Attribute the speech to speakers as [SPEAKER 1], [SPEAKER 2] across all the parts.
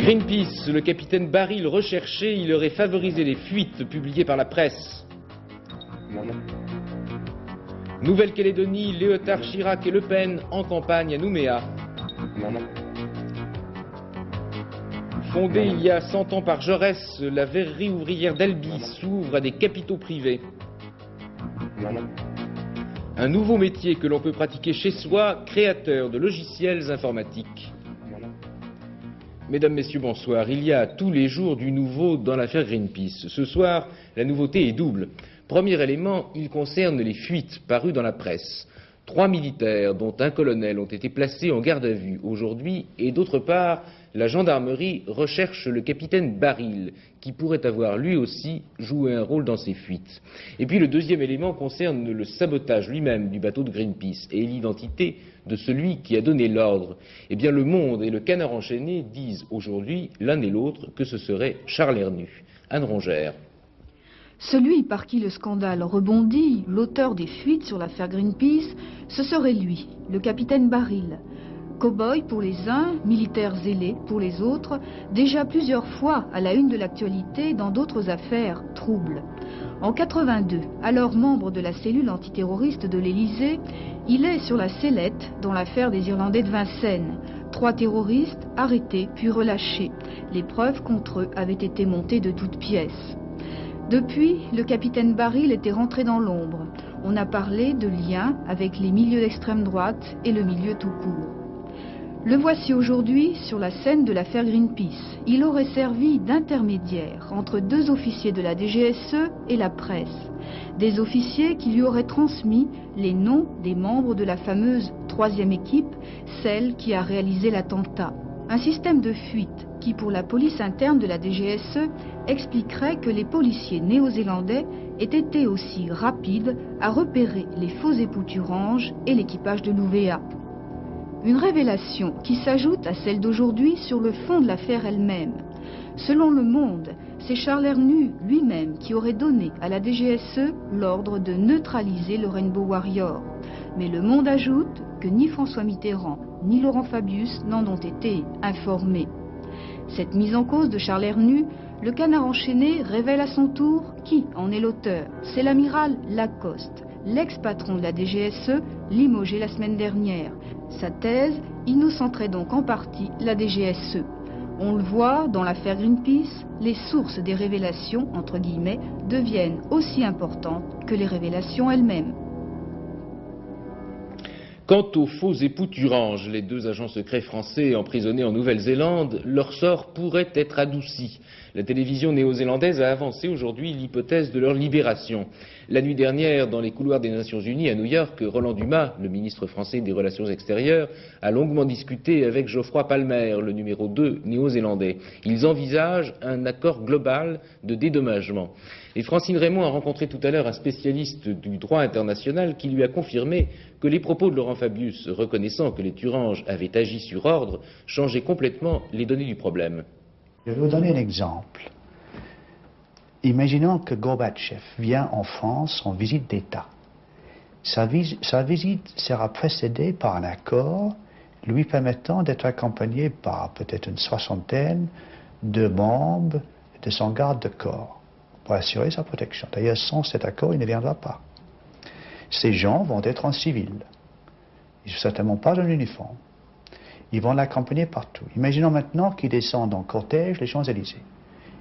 [SPEAKER 1] Greenpeace, le capitaine Baril recherché, il aurait favorisé les fuites publiées par la presse. Nouvelle-Calédonie, Léotard, Chirac et Le Pen en campagne à Nouméa. Fondée il y a 100 ans par Jaurès, la verrerie ouvrière d'Albi s'ouvre à des capitaux privés. Un nouveau métier que l'on peut pratiquer chez soi, créateur de logiciels informatiques. Mesdames, Messieurs, bonsoir. Il y a tous les jours du nouveau dans l'affaire Greenpeace. Ce soir, la nouveauté est double. Premier élément, il concerne les fuites parues dans la presse. 3 militaires, dont un colonel, ont été placés en garde à vue aujourd'hui, et d'autre part, la gendarmerie recherche le capitaine Baril, qui pourrait avoir lui aussi joué un rôle dans ces fuites. Et puis le deuxième élément concerne le sabotage lui-même du bateau de Greenpeace et l'identité de celui qui a donné l'ordre. Eh bien, Le Monde et le Canard enchaîné disent aujourd'hui, l'un et l'autre, que ce serait Charles Hernu. Anne Rongère.
[SPEAKER 2] Celui par qui le scandale rebondit, l'auteur des fuites sur l'affaire Greenpeace, ce serait lui, le capitaine Baril. Cow-boy pour les uns, militaire zélé pour les autres, déjà plusieurs fois à la une de l'actualité dans d'autres affaires troubles. En 82, alors membre de la cellule antiterroriste de l'Élysée, il est sur la sellette dans l'affaire des Irlandais de Vincennes. 3 terroristes arrêtés puis relâchés. Les preuves contre eux avaient été montées de toutes pièces. Depuis, le capitaine Baril était rentré dans l'ombre. On a parlé de liens avec les milieux d'extrême droite et le milieu tout court. Le voici aujourd'hui sur la scène de l'affaire Greenpeace. Il aurait servi d'intermédiaire entre 2 officiers de la DGSE et la presse. Des officiers qui lui auraient transmis les noms des membres de la fameuse 3e équipe, celle qui a réalisé l'attentat. Un système de fuite qui, pour la police interne de la DGSE, expliquerait que les policiers néo-zélandais aient été aussi rapides à repérer les faux époux Thurange et l'équipage de l'UVA. Une révélation qui s'ajoute à celle d'aujourd'hui sur le fond de l'affaire elle-même. Selon Le Monde, c'est Charles Hernu lui-même qui aurait donné à la DGSE l'ordre de neutraliser le Rainbow Warrior. Mais Le Monde ajoute que ni François Mitterrand ni Laurent Fabius n'en ont été informés. Cette mise en cause de Charles Hernu, le Canard enchaîné révèle à son tour qui en est l'auteur. C'est l'amiral Lacoste, l'ex-patron de la DGSE, limogé la semaine dernière. Sa thèse innocenterait donc en partie la DGSE. On le voit dans l'affaire Greenpeace, les sources des révélations, entre guillemets, deviennent aussi importantes que les révélations elles-mêmes.
[SPEAKER 1] Quant aux faux époux Thurange, les 2 agents secrets français emprisonnés en Nouvelle-Zélande, leur sort pourrait être adouci. La télévision néo-zélandaise a avancé aujourd'hui l'hypothèse de leur libération. La nuit dernière, dans les couloirs des Nations Unies à New York, Roland Dumas, le ministre français des Relations extérieures, a longuement discuté avec Geoffroy Palmer, le numéro 2 néo-zélandais. Ils envisagent un accord global de dédommagement. Et Francine Raymond a rencontré tout à l'heure un spécialiste du droit international qui lui a confirmé que les propos de Laurent Fabius, reconnaissant que les Thurange avaient agi sur ordre, changeaient complètement les données du problème.
[SPEAKER 3] Je vais vous donner un exemple. Imaginons que Gorbatchev vient en France en visite d'État. Sa visite sera précédée par un accord lui permettant d'être accompagné par peut-être une 60aine de membres de son garde de corps pour assurer sa protection. D'ailleurs, sans cet accord, il ne viendra pas. Ces gens vont être en civil. Ils ne sont certainement pas en uniforme. Ils vont l'accompagner partout. Imaginons maintenant qu'ils descendent en cortège les Champs-Élysées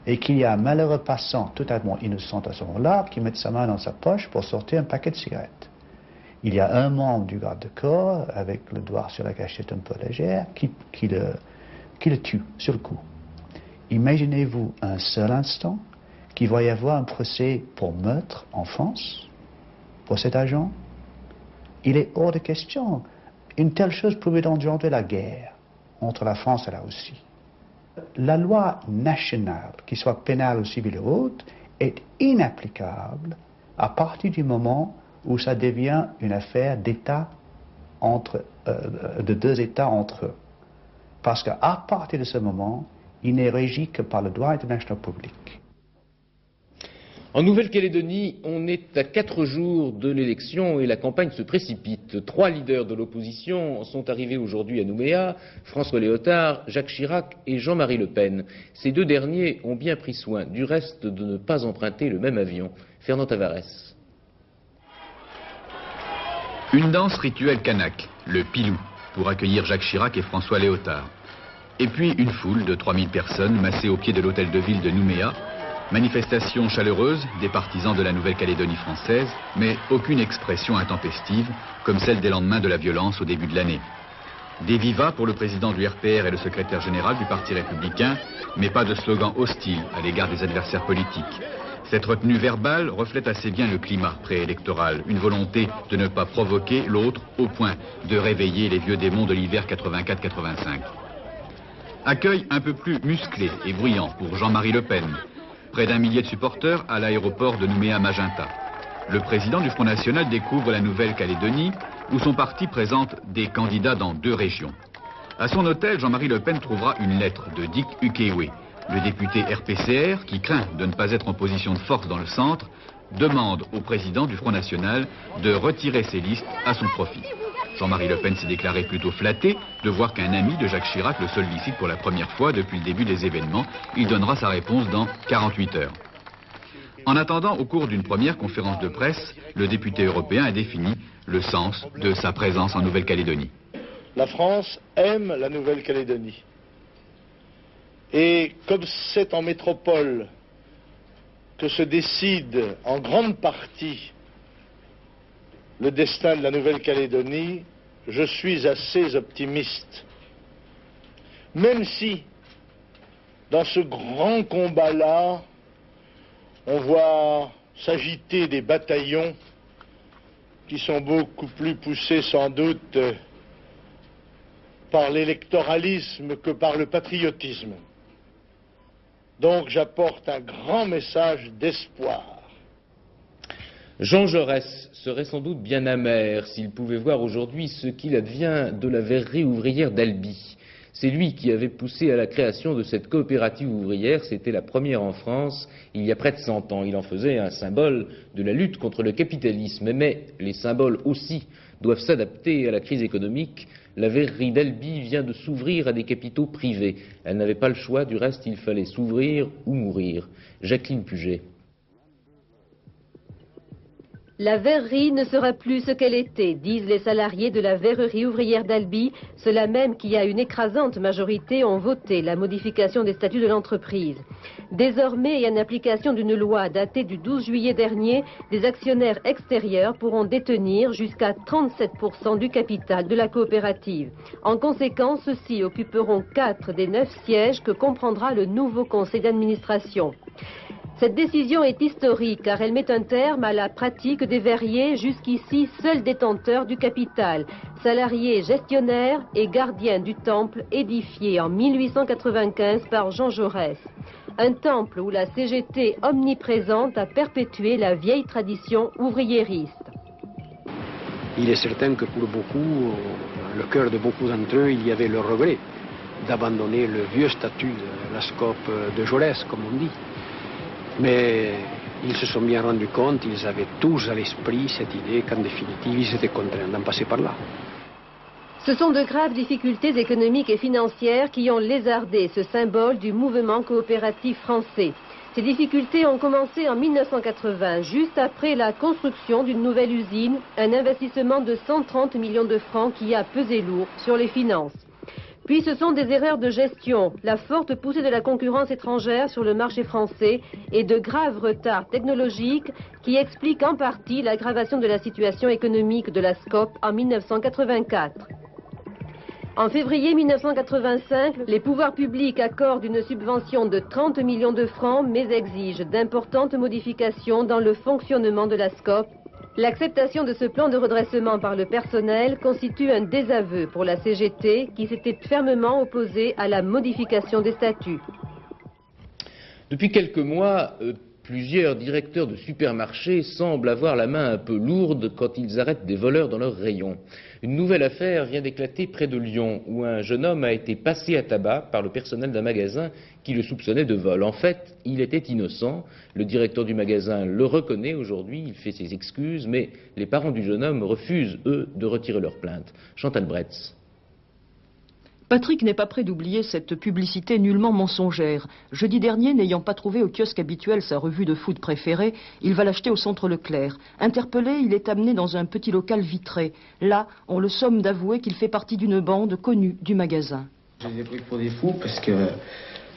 [SPEAKER 3] et qu'il y a un malheureux passant totalement innocent à ce moment-là qui met sa main dans sa poche pour sortir un paquet de cigarettes. Il y a un membre du garde de corps avec le doigt sur la gâchette un peu légère qui le tue sur le coup. Imaginez-vous un seul instant qu'il va y avoir un procès pour meurtre en France pour cet agent. Il est hors de question. Une telle chose pouvait engendrer la guerre entre la France et la Russie. La loi nationale, qu'il soit pénale ou civile ou autre, est inapplicable à partir du moment où ça devient une affaire d'État de 2 États entre eux. Parce qu'à partir de ce moment, il n'est régi que par le droit international public.
[SPEAKER 1] En Nouvelle-Calédonie, on est à 4 jours de l'élection et la campagne se précipite. suite. 3 leaders de l'opposition sont arrivés aujourd'hui à Nouméa, François Léotard, Jacques Chirac et Jean-Marie Le Pen. Ces 2 derniers ont bien pris soin, du reste, de ne pas emprunter le même avion. Fernand Tavares.
[SPEAKER 4] Une danse rituelle kanak, le pilou, pour accueillir Jacques Chirac et François Léotard. Et puis une foule de 3000 personnes massées au pied de l'hôtel de ville de Nouméa. Manifestation chaleureuse des partisans de la Nouvelle-Calédonie française, mais aucune expression intempestive, comme celle des lendemains de la violence au début de l'année. Des vivas pour le président du RPR et le secrétaire général du Parti républicain, mais pas de slogan hostile à l'égard des adversaires politiques. Cette retenue verbale reflète assez bien le climat préélectoral, une volonté de ne pas provoquer l'autre au point de réveiller les vieux démons de l'hiver 84-85. Accueil un peu plus musclé et bruyant pour Jean-Marie Le Pen. Près d'1 millier de supporters à l'aéroport de Nouméa-Magenta. Le président du Front National découvre la Nouvelle-Calédonie, où son parti présente des candidats dans 2 régions. À son hôtel, Jean-Marie Le Pen trouvera une lettre de Dick Ukewe. Le député RPCR, qui craint de ne pas être en position de force dans le centre, demande au président du Front National de retirer ses listes à son profit. Jean-Marie Le Pen s'est déclaré plutôt flatté de voir qu'un ami de Jacques Chirac le sollicite pour la première fois depuis le début des événements. Il donnera sa réponse dans 48 heures. En attendant, au cours d'une première conférence de presse, le député européen a défini le sens de sa présence en Nouvelle-Calédonie.
[SPEAKER 5] La France aime la Nouvelle-Calédonie. Et comme c'est en métropole que se décide en grande partie le destin de la Nouvelle-Calédonie, je suis assez optimiste. Même si, dans ce grand combat-là, on voit s'agiter des bataillons qui sont beaucoup plus poussés sans doute par l'électoralisme que par le patriotisme. Donc j'apporte un grand message d'espoir.
[SPEAKER 1] Jean Jaurès serait sans doute bien amer s'il pouvait voir aujourd'hui ce qu'il advient de la verrerie ouvrière d'Albi. C'est lui qui avait poussé à la création de cette coopérative ouvrière. C'était la première en France il y a près de 100 ans. Il en faisait un symbole de la lutte contre le capitalisme. Mais les symboles aussi doivent s'adapter à la crise économique. La verrerie d'Albi vient de s'ouvrir à des capitaux privés. Elle n'avait pas le choix, du reste il fallait s'ouvrir ou mourir. Jacqueline Puget.
[SPEAKER 6] La verrerie ne sera plus ce qu'elle était, disent les salariés de la verrerie ouvrière d'Albi, ceux-là même qui à une écrasante majorité ont voté la modification des statuts de l'entreprise. Désormais, et en application d'une loi datée du 12 juillet dernier, des actionnaires extérieurs pourront détenir jusqu'à 37% du capital de la coopérative. En conséquence, ceux-ci occuperont 4 des 9 sièges que comprendra le nouveau conseil d'administration. Cette décision est historique car elle met un terme à la pratique des verriers jusqu'ici seuls détenteurs du capital, salariés gestionnaires et gardiens du temple édifié en 1895 par Jean Jaurès. Un temple où la CGT omniprésente a perpétué la vieille tradition ouvriériste.
[SPEAKER 7] Il est certain que pour beaucoup, le cœur de beaucoup d'entre eux, il y avait le regret d'abandonner le vieux statut de la SCOP de Jaurès, comme on dit. Mais ils se sont bien rendus compte, ils avaient tous à l'esprit cette idée qu'en définitive, ils étaient contraints d'en passer par là.
[SPEAKER 6] Ce sont de graves difficultés économiques et financières qui ont lézardé ce symbole du mouvement coopératif français. Ces difficultés ont commencé en 1980, juste après la construction d'une nouvelle usine, un investissement de 130 millions de francs qui a pesé lourd sur les finances. Puis ce sont des erreurs de gestion, la forte poussée de la concurrence étrangère sur le marché français et de graves retards technologiques qui expliquent en partie l'aggravation de la situation économique de la SCOP en 1984. En février 1985, les pouvoirs publics accordent une subvention de 30 millions de francs mais exigent d'importantes modifications dans le fonctionnement de la SCOP. L'acceptation de ce plan de redressement par le personnel constitue un désaveu pour la CGT qui s'était fermement opposée à la modification des statuts.
[SPEAKER 1] Depuis quelques mois, Plusieurs directeurs de supermarchés semblent avoir la main un peu lourde quand ils arrêtent des voleurs dans leurs rayons. Une nouvelle affaire vient d'éclater près de Lyon, où un jeune homme a été passé à tabac par le personnel d'un magasin qui le soupçonnait de vol. En fait, il était innocent. Le directeur du magasin le reconnaît aujourd'hui, il fait ses excuses, mais les parents du jeune homme refusent, eux, de retirer leur plainte. Chantal Bretz.
[SPEAKER 8] Patrick n'est pas prêt d'oublier cette publicité nullement mensongère. Jeudi dernier, n'ayant pas trouvé au kiosque habituel sa revue de foot préférée, il va l'acheter au centre Leclerc. Interpellé, il est amené dans un petit local vitré. Là, on le somme d'avouer qu'il fait partie d'une bande connue du magasin.
[SPEAKER 9] Je les ai pris pour des fous parce que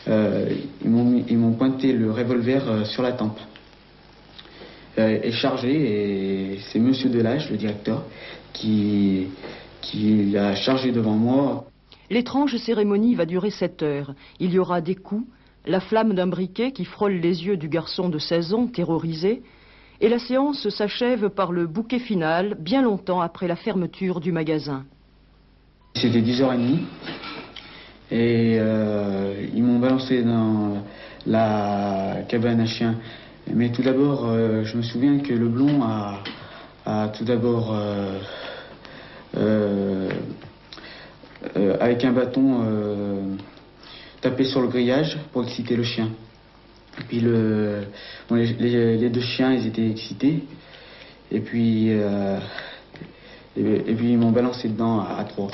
[SPEAKER 9] ils m'ont pointé le revolver sur la tempe. Et chargé, et c'est Monsieur Delage, le directeur, qui l'a chargé devant moi.
[SPEAKER 8] L'étrange cérémonie va durer 7 heures. Il y aura des coups, la flamme d'un briquet qui frôle les yeux du garçon de 16 ans, terrorisé, et la séance s'achève par le bouquet final, bien longtemps après la fermeture du magasin.
[SPEAKER 9] C'était 10h30, et ils m'ont balancé dans la cabane à chiens. Mais tout d'abord, je me souviens que le blond a tout d'abord... avec un bâton tapé sur le grillage pour exciter le chien. Et puis les deux chiens, ils étaient excités. Et puis ils m'ont balancé dedans à 3.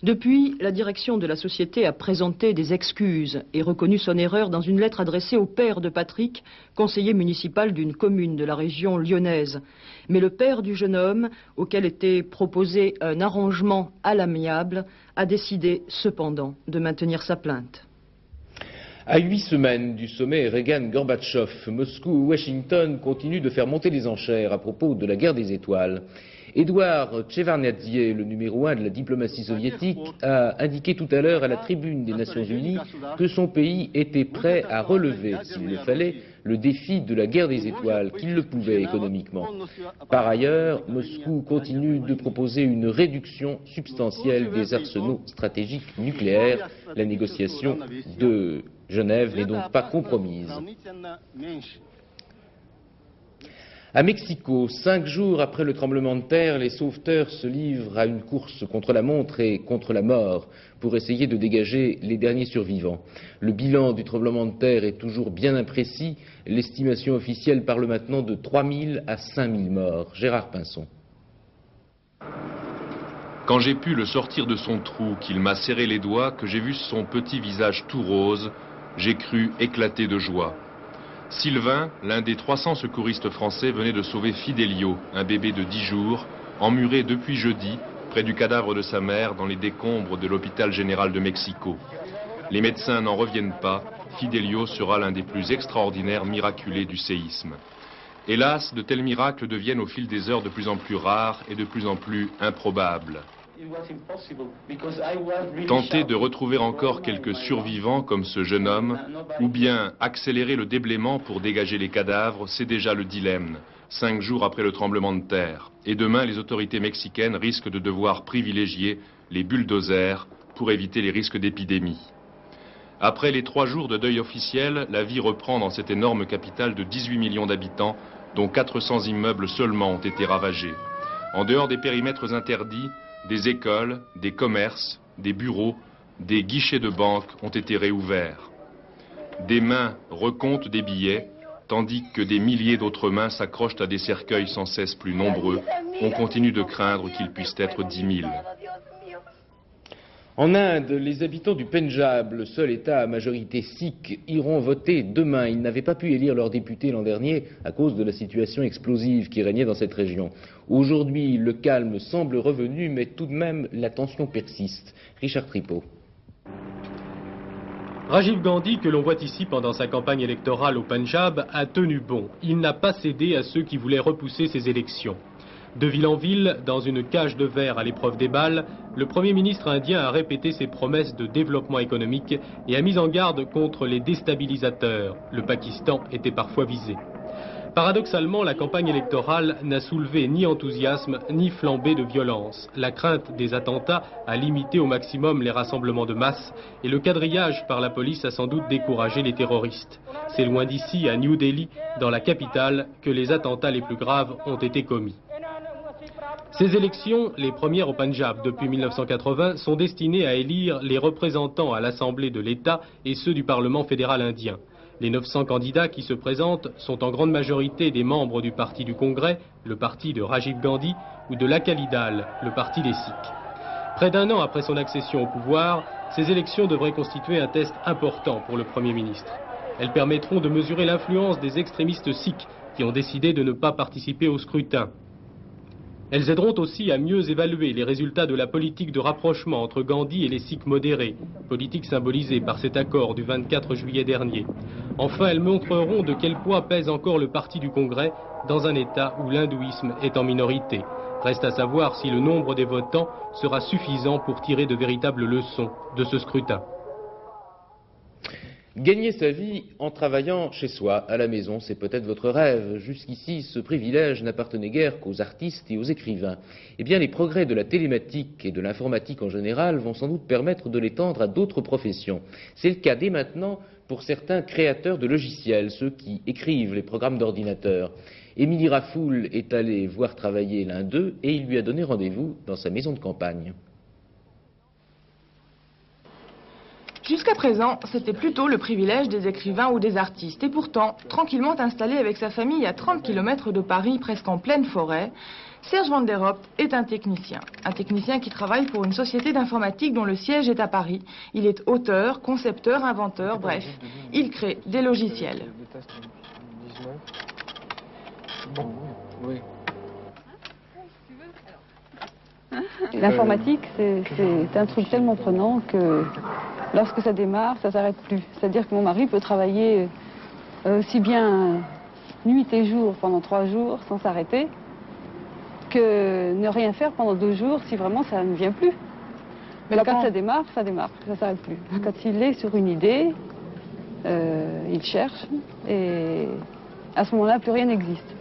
[SPEAKER 8] Depuis, la direction de la société a présenté des excuses et reconnu son erreur dans une lettre adressée au père de Patrick, conseiller municipal d'une commune de la région lyonnaise. Mais le père du jeune homme, auquel était proposé un arrangement à l'amiable, a décidé cependant de maintenir sa plainte.
[SPEAKER 1] À 8 semaines du sommet Reagan-Gorbatchev, Moscou et Washington continuent de faire monter les enchères à propos de la guerre des étoiles. Édouard Tchevarniadze, le numéro 1 de la diplomatie soviétique, a indiqué tout à l'heure à la tribune des Nations Unies que son pays était prêt à relever, s'il le fallait, le défi de la guerre des étoiles, qu'il le pouvait économiquement. Par ailleurs, Moscou continue de proposer une réduction substantielle des arsenaux stratégiques nucléaires. La négociation de Genève n'est donc pas compromise. À Mexico, 5 jours après le tremblement de terre, les sauveteurs se livrent à une course contre la montre et contre la mort pour essayer de dégager les derniers survivants. Le bilan du tremblement de terre est toujours bien imprécis. L'estimation officielle parle maintenant de 3000 à 5000 morts. Gérard Pinson.
[SPEAKER 10] Quand j'ai pu le sortir de son trou, qu'il m'a serré les doigts, que j'ai vu son petit visage tout rose, j'ai cru éclater de joie. Sylvain, l'un des 300 secouristes français, venait de sauver Fidelio, un bébé de 10 jours, emmuré depuis jeudi, près du cadavre de sa mère, dans les décombres de l'hôpital général de Mexico. Les médecins n'en reviennent pas, Fidelio sera l'un des plus extraordinaires miraculés du séisme. Hélas, de tels miracles deviennent au fil des heures de plus en plus rares et de plus en plus improbables. Tenter de retrouver encore quelques survivants comme ce jeune homme, ou bien accélérer le déblaiement pour dégager les cadavres, c'est déjà le dilemme, 5 jours après le tremblement de terre. Et demain, les autorités mexicaines risquent de devoir privilégier les bulldozers pour éviter les risques d'épidémie. Après les 3 jours de deuil officiel, la vie reprend dans cette énorme capitale de 18 millions d'habitants, dont 400 immeubles seulement ont été ravagés. En dehors des périmètres interdits, des écoles, des commerces, des bureaux, des guichets de banque ont été réouverts. Des mains recomptent des billets, tandis que des milliers d'autres mains s'accrochent à des cercueils sans cesse plus nombreux. On continue de craindre qu'ils puissent être 10 000.
[SPEAKER 1] En Inde, les habitants du Pendjab, le seul État à majorité sikh, iront voter demain. Ils n'avaient pas pu élire leurs députés l'an dernier à cause de la situation explosive qui régnait dans cette région. Aujourd'hui, le calme semble revenu, mais tout de même, la tension persiste. Richard Tripot.
[SPEAKER 11] Rajiv Gandhi, que l'on voit ici pendant sa campagne électorale au Pendjab, a tenu bon. Il n'a pas cédé à ceux qui voulaient repousser ces élections. De ville en ville, dans une cage de verre à l'épreuve des balles, le Premier ministre indien a répété ses promesses de développement économique et a mis en garde contre les déstabilisateurs. Le Pakistan était parfois visé. Paradoxalement, la campagne électorale n'a soulevé ni enthousiasme ni flambée de violence. La crainte des attentats a limité au maximum les rassemblements de masse et le quadrillage par la police a sans doute découragé les terroristes. C'est loin d'ici, à New Delhi, dans la capitale, que les attentats les plus graves ont été commis. Ces élections, les premières au Punjab depuis 1980, sont destinées à élire les représentants à l'Assemblée de l'État et ceux du Parlement fédéral indien. Les 900 candidats qui se présentent sont en grande majorité des membres du parti du Congrès, le parti de Rajiv Gandhi, ou de l'Akali Dal, le parti des Sikhs. Près d'un an après son accession au pouvoir, ces élections devraient constituer un test important pour le Premier ministre. Elles permettront de mesurer l'influence des extrémistes sikhs qui ont décidé de ne pas participer au scrutin. Elles aideront aussi à mieux évaluer les résultats de la politique de rapprochement entre Gandhi et les Sikhs modérés, politique symbolisée par cet accord du 24 juillet dernier. Enfin, elles montreront de quel poids pèse encore le parti du Congrès dans un État où l'hindouisme est en minorité. Reste à savoir si le nombre des votants sera suffisant pour tirer de véritables leçons de ce scrutin.
[SPEAKER 1] Gagner sa vie en travaillant chez soi, à la maison, c'est peut-être votre rêve. Jusqu'ici, ce privilège n'appartenait guère qu'aux artistes et aux écrivains. Eh bien, les progrès de la télématique et de l'informatique en général vont sans doute permettre de l'étendre à d'autres professions. C'est le cas dès maintenant pour certains créateurs de logiciels, ceux qui écrivent les programmes d'ordinateur. Émilie Rafoul est allée voir travailler l'un d'eux et il lui a donné rendez-vous dans sa maison de campagne.
[SPEAKER 12] Jusqu'à présent, c'était plutôt le privilège des écrivains ou des artistes. Et pourtant, tranquillement installé avec sa famille à 30 km de Paris, presque en pleine forêt, Serge Van der Hopt est un technicien. Un technicien qui travaille pour une société d'informatique dont le siège est à Paris. Il est auteur, concepteur, inventeur, bref, il crée des logiciels.
[SPEAKER 13] L'informatique, c'est un truc tellement prenant que lorsque ça démarre, ça ne s'arrête plus. C'est-à-dire que mon mari peut travailler aussi bien nuit et jour pendant 3 jours sans s'arrêter que ne rien faire pendant 2 jours si vraiment ça ne vient plus. Mais quand ça démarre, ça ne s'arrête plus. Quand il est sur une idée, il cherche et à ce moment-là, plus rien n'existe.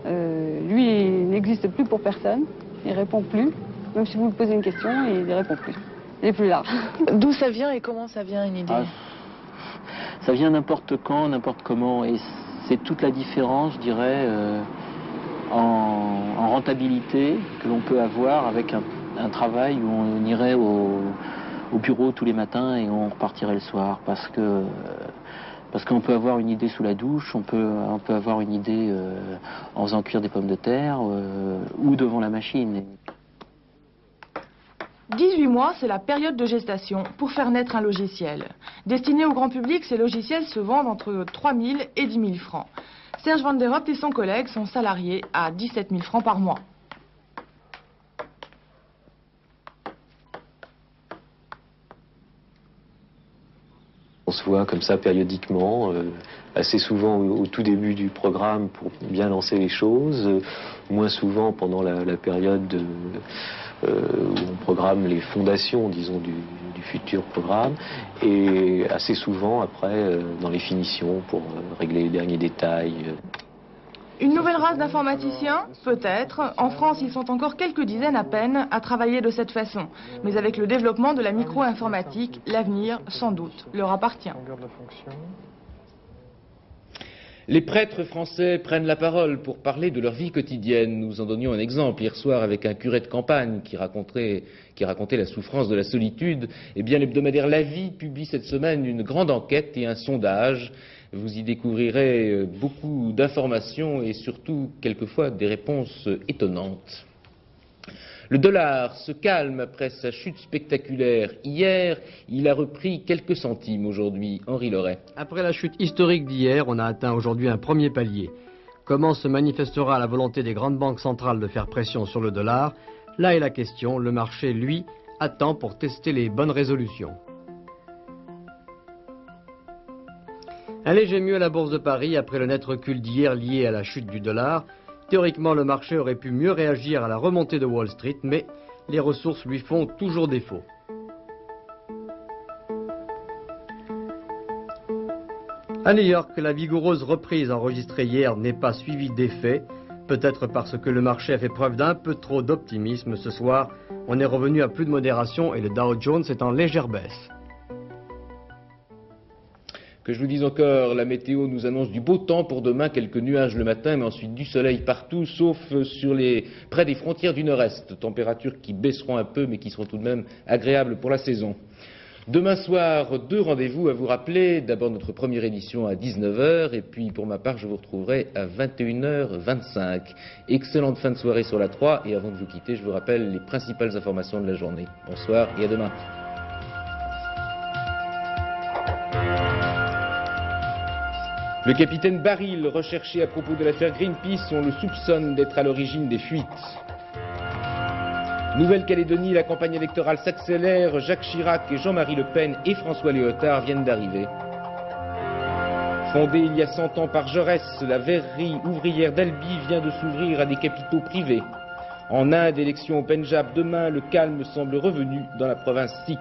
[SPEAKER 13] Lui, il n'existe plus pour personne, il ne répond plus. Même si vous lui posez une question, il ne répond plus. Il n'est plus là.
[SPEAKER 14] D'où ça vient et comment ça vient une idée?
[SPEAKER 15] Ça vient n'importe quand, n'importe comment. Et c'est toute la différence, je dirais, en rentabilité que l'on peut avoir avec un travail où on irait au bureau tous les matins et on repartirait le soir. Parce qu'on peut avoir une idée sous la douche, on peut avoir une idée en faisant cuire des pommes de terre ou devant la machine.
[SPEAKER 12] 18 mois, c'est la période de gestation pour faire naître un logiciel. Destiné au grand public, ces logiciels se vendent entre 3 000 et 10 000 francs. Serge Van der Hopt et son collègue sont salariés à 17 000 francs par mois.
[SPEAKER 16] On se voit comme ça périodiquement, assez souvent au tout début du programme pour bien lancer les choses, moins souvent pendant la période où on programme les fondations, disons, du futur programme, et assez souvent après dans les finitions pour régler les derniers détails.
[SPEAKER 12] Une nouvelle race d'informaticiens? Peut-être. En France, ils sont encore quelques dizaines à peine à travailler de cette façon. Mais avec le développement de la micro-informatique, l'avenir, sans doute, leur appartient.
[SPEAKER 1] Les prêtres français prennent la parole pour parler de leur vie quotidienne. Nous en donnions un exemple hier soir avec un curé de campagne qui racontait la souffrance de la solitude. Eh bien, l'hebdomadaire La Vie publie cette semaine une grande enquête et un sondage. Vous y découvrirez beaucoup d'informations et surtout, quelquefois, des réponses étonnantes. Le dollar se calme après sa chute spectaculaire. Hier, il a repris quelques centimes aujourd'hui. Henri Loret.
[SPEAKER 17] Après la chute historique d'hier, on a atteint aujourd'hui un premier palier. Comment se manifestera la volonté des grandes banques centrales de faire pression sur le dollar? Là est la question. Le marché, lui, attend pour tester les bonnes résolutions. Un léger mieux à la Bourse de Paris après le net recul d'hier lié à la chute du dollar. Théoriquement, le marché aurait pu mieux réagir à la remontée de Wall Street, mais les ressources lui font toujours défaut. À New York, la vigoureuse reprise enregistrée hier n'est pas suivie d'effet. Peut-être parce que le marché a fait preuve d'un peu trop d'optimisme ce soir. On est revenu à plus de modération et le Dow Jones est en légère baisse.
[SPEAKER 1] Que je vous dise encore, la météo nous annonce du beau temps pour demain, quelques nuages le matin, mais ensuite du soleil partout, sauf près des frontières du nord-est. Températures qui baisseront un peu, mais qui seront tout de même agréables pour la saison. Demain soir, 2 rendez-vous à vous rappeler. D'abord notre première édition à 19h, et puis pour ma part, je vous retrouverai à 21h25. Excellente fin de soirée sur la 3, et avant de vous quitter, je vous rappelle les principales informations de la journée. Bonsoir et à demain. Le capitaine Baril, recherché à propos de l'affaire Greenpeace, on le soupçonne d'être à l'origine des fuites. Nouvelle-Calédonie, la campagne électorale s'accélère. Jacques Chirac et Jean-Marie Le Pen et François Léotard viennent d'arriver. Fondée il y a 100 ans par Jaurès, la verrerie ouvrière d'Albi vient de s'ouvrir à des capitaux privés. En Inde, élection au Pendjab demain, le calme semble revenu dans la province sikh.